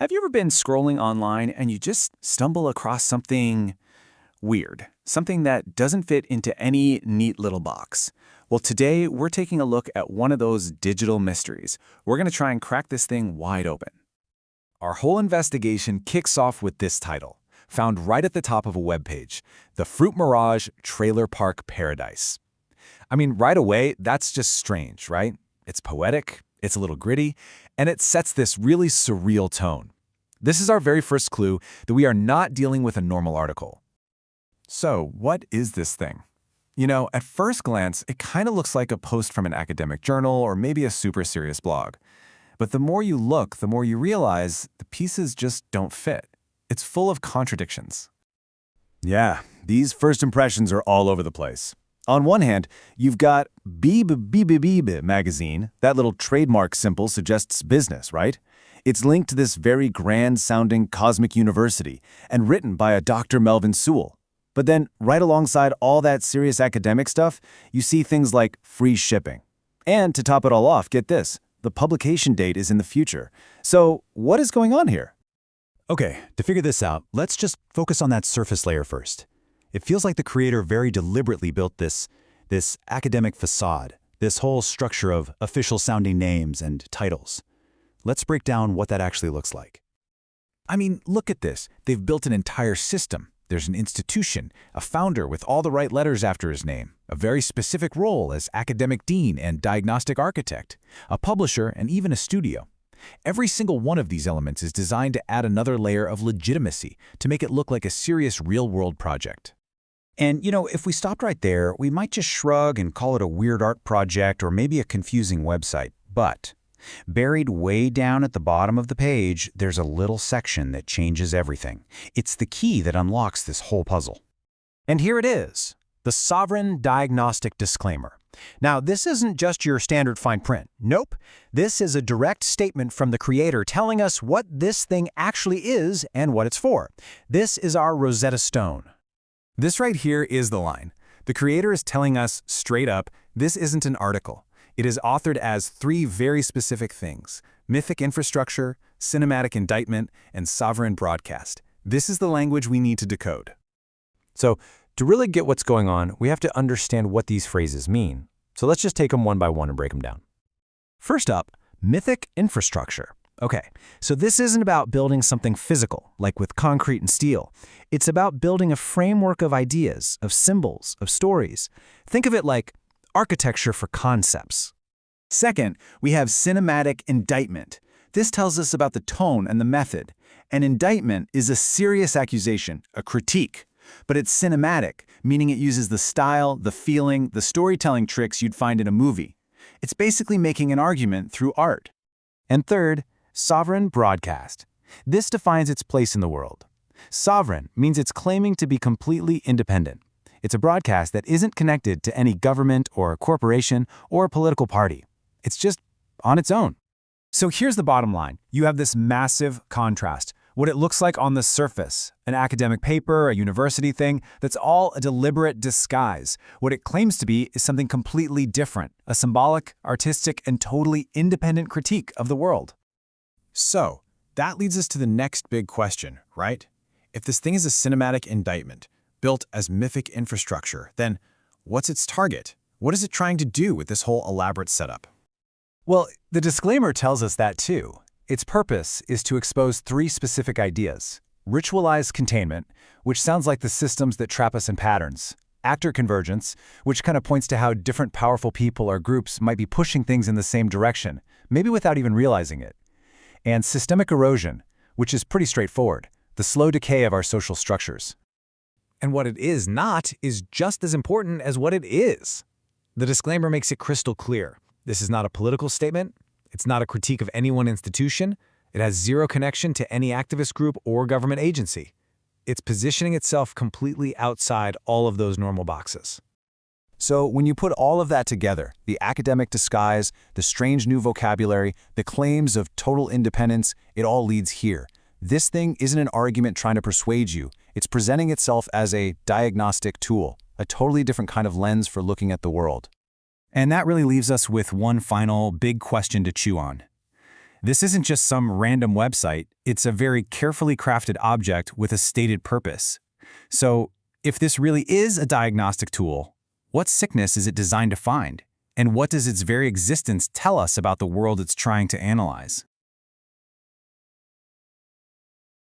Have you ever been scrolling online and you just stumble across something weird? Something that doesn't fit into any neat little box? Well, today we're taking a look at one of those digital mysteries. We're going to try and crack this thing wide open. Our whole investigation kicks off with this title, found right at the top of a webpage, The Fruit Mirage Trailer Park Paradise. I mean, right away, that's just strange, right? It's poetic, it's a little gritty, and it sets this really surreal tone. This is our very first clue that we are not dealing with a normal article. So, what is this thing? You know, at first glance, it kind of looks like a post from an academic journal or maybe a super serious blog. But the more you look, the more you realize the pieces just don't fit. It's full of contradictions. Yeah, these first impressions are all over the place. On one hand, you've got Bibebibebibe Magazine. That little trademark symbol suggests business, right? It's linked to this very grand-sounding cosmic university and written by a Dr. Melvin Sewell. But then, right alongside all that serious academic stuff, you see things like free shipping. And to top it all off, get this, the publication date is in the future. So, what is going on here? Okay, to figure this out, let's just focus on that surface layer first. It feels like the creator very deliberately built this academic facade, this whole structure of official-sounding names and titles. Let's break down what that actually looks like. I mean, look at this. They've built an entire system. There's an institution, a founder with all the right letters after his name, a very specific role as academic dean and diagnostic architect, a publisher, and even a studio. Every single one of these elements is designed to add another layer of legitimacy to make it look like a serious real-world project. And, you know, if we stopped right there, we might just shrug and call it a weird art project or maybe a confusing website. But buried way down at the bottom of the page, there's a little section that changes everything. It's the key that unlocks this whole puzzle. And here it is, the Sovereign Diagnostic Disclaimer. Now, this isn't just your standard fine print. Nope. This is a direct statement from the creator telling us what this thing actually is and what it's for. This is our Rosetta Stone. This right here is the line. The creator is telling us straight up, this isn't an article. It is authored as three very specific things: mythic infrastructure, cinematic indictment, and sovereign broadcast. This is the language we need to decode. So, to really get what's going on, we have to understand what these phrases mean. So let's just take them one by one and break them down. First up, mythic infrastructure. Okay, so this isn't about building something physical, like with concrete and steel. It's about building a framework of ideas, of symbols, of stories. Think of it like architecture for concepts. Second, we have cinematic indictment. This tells us about the tone and the method. An indictment is a serious accusation, a critique. But it's cinematic, meaning it uses the style, the feeling, the storytelling tricks you'd find in a movie. It's basically making an argument through art. And third, sovereign broadcast. This defines its place in the world. Sovereign means it's claiming to be completely independent. It's a broadcast that isn't connected to any government or corporation or political party. It's just on its own. So here's the bottom line. You have this massive contrast. What it looks like on the surface, an academic paper, a university thing, that's all a deliberate disguise. What it claims to be is something completely different, a symbolic, artistic, and totally independent critique of the world. So, that leads us to the next big question, right? If this thing is a cinematic indictment, built as mythic infrastructure, then what's its target? What is it trying to do with this whole elaborate setup? Well, the disclaimer tells us that too. Its purpose is to expose three specific ideas: ritualized containment, which sounds like the systems that trap us in patterns; actor convergence, which kind of points to how different powerful people or groups might be pushing things in the same direction, maybe without even realizing it; and systemic erosion, which is pretty straightforward, the slow decay of our social structures. And what it is not is just as important as what it is. The disclaimer makes it crystal clear. This is not a political statement. It's not a critique of any one institution. It has zero connection to any activist group or government agency. It's positioning itself completely outside all of those normal boxes. So when you put all of that together, the academic disguise, the strange new vocabulary, the claims of total independence, it all leads here. This thing isn't an argument trying to persuade you. It's presenting itself as a diagnostic tool, a totally different kind of lens for looking at the world. And that really leaves us with one final big question to chew on. This isn't just some random website, it's a very carefully crafted object with a stated purpose. So, if this really is a diagnostic tool, what sickness is it designed to find? And what does its very existence tell us about the world it's trying to analyze?